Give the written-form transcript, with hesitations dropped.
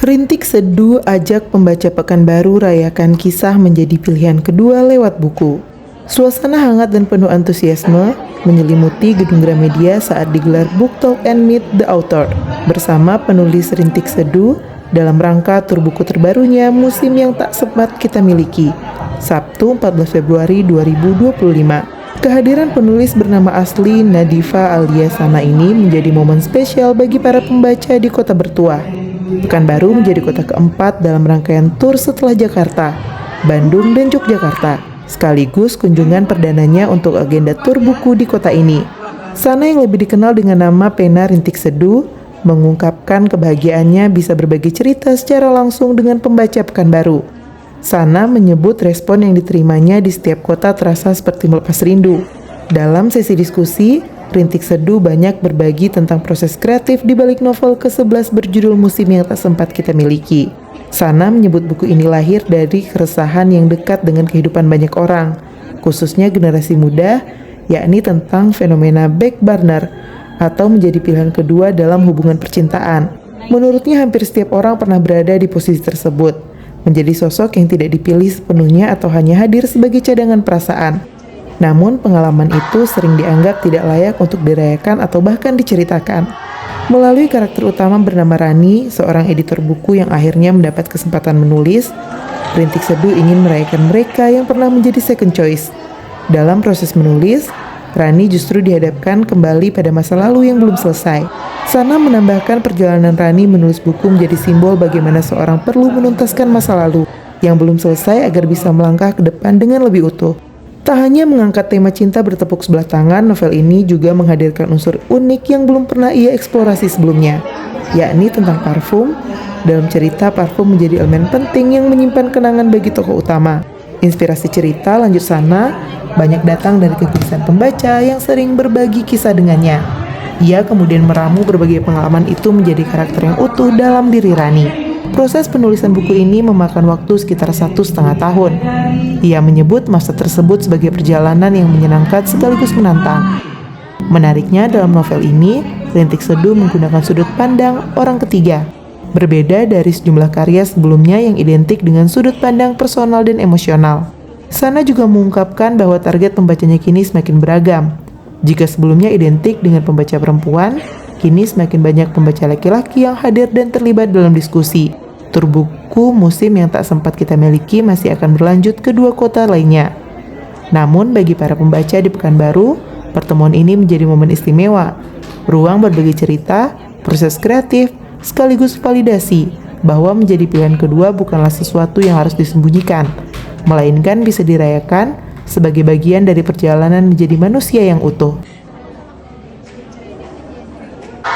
Rintik Seduh ajak pembaca Pekanbaru rayakan kisah menjadi pilihan kedua lewat buku. Suasana hangat dan penuh antusiasme menyelimuti gedung Gramedia saat digelar Book Talk and Meet the Author bersama penulis Rintik Seduh dalam rangka tur buku terbarunya Musim Yang Tak Sempat Kita Miliki, Sabtu 14 Februari 2025. Kehadiran penulis bernama asli Nadifa alias Sana ini menjadi momen spesial bagi para pembaca di kota bertuah. Pekanbaru menjadi kota keempat dalam rangkaian tur setelah Jakarta, Bandung, dan Yogyakarta, sekaligus kunjungan perdananya untuk agenda tur buku di kota ini. Sana yang lebih dikenal dengan nama pena Rintik Seduh, mengungkapkan kebahagiaannya bisa berbagi cerita secara langsung dengan pembaca Pekanbaru. Sana menyebut respon yang diterimanya di setiap kota terasa seperti melepas rindu. Dalam sesi diskusi, Rintik Seduh banyak berbagi tentang proses kreatif di balik novel ke-11 berjudul Musim Yang Tak Sempat Kita Miliki. Sana menyebut buku ini lahir dari keresahan yang dekat dengan kehidupan banyak orang, khususnya generasi muda, yakni tentang fenomena back burner atau menjadi pilihan kedua dalam hubungan percintaan. Menurutnya hampir setiap orang pernah berada di posisi tersebut, menjadi sosok yang tidak dipilih sepenuhnya atau hanya hadir sebagai cadangan perasaan. Namun pengalaman itu sering dianggap tidak layak untuk dirayakan atau bahkan diceritakan. Melalui karakter utama bernama Rani, seorang editor buku yang akhirnya mendapat kesempatan menulis, Rintik Seduh ingin merayakan mereka yang pernah menjadi second choice. Dalam proses menulis, Rani justru dihadapkan kembali pada masa lalu yang belum selesai. Sana menambahkan perjalanan Rani menulis buku menjadi simbol bagaimana seorang perlu menuntaskan masa lalu yang belum selesai agar bisa melangkah ke depan dengan lebih utuh. Tak hanya mengangkat tema cinta bertepuk sebelah tangan, novel ini juga menghadirkan unsur unik yang belum pernah ia eksplorasi sebelumnya, yakni tentang parfum. Dalam cerita, parfum menjadi elemen penting yang menyimpan kenangan bagi tokoh utama. Inspirasi cerita, lanjut Sana, banyak datang dari kegelisahan pembaca yang sering berbagi kisah dengannya. Ia kemudian meramu berbagai pengalaman itu menjadi karakter yang utuh dalam diri Rani. Proses penulisan buku ini memakan waktu sekitar 1,5 tahun. Ia menyebut masa tersebut sebagai perjalanan yang menyenangkan sekaligus menantang. Menariknya dalam novel ini, Rintik Seduh menggunakan sudut pandang orang ketiga. Berbeda dari sejumlah karya sebelumnya yang identik dengan sudut pandang personal dan emosional. Sana juga mengungkapkan bahwa target pembacanya kini semakin beragam. Jika sebelumnya identik dengan pembaca perempuan, kini semakin banyak pembaca laki-laki yang hadir dan terlibat dalam diskusi. Tur buku Musim Yang Tak Sempat Kita Miliki masih akan berlanjut ke 2 kota lainnya. Namun bagi para pembaca di Pekanbaru, pertemuan ini menjadi momen istimewa. Ruang berbagi cerita, proses kreatif, sekaligus validasi bahwa menjadi pilihan kedua bukanlah sesuatu yang harus disembunyikan, melainkan bisa dirayakan sebagai bagian dari perjalanan menjadi manusia yang utuh.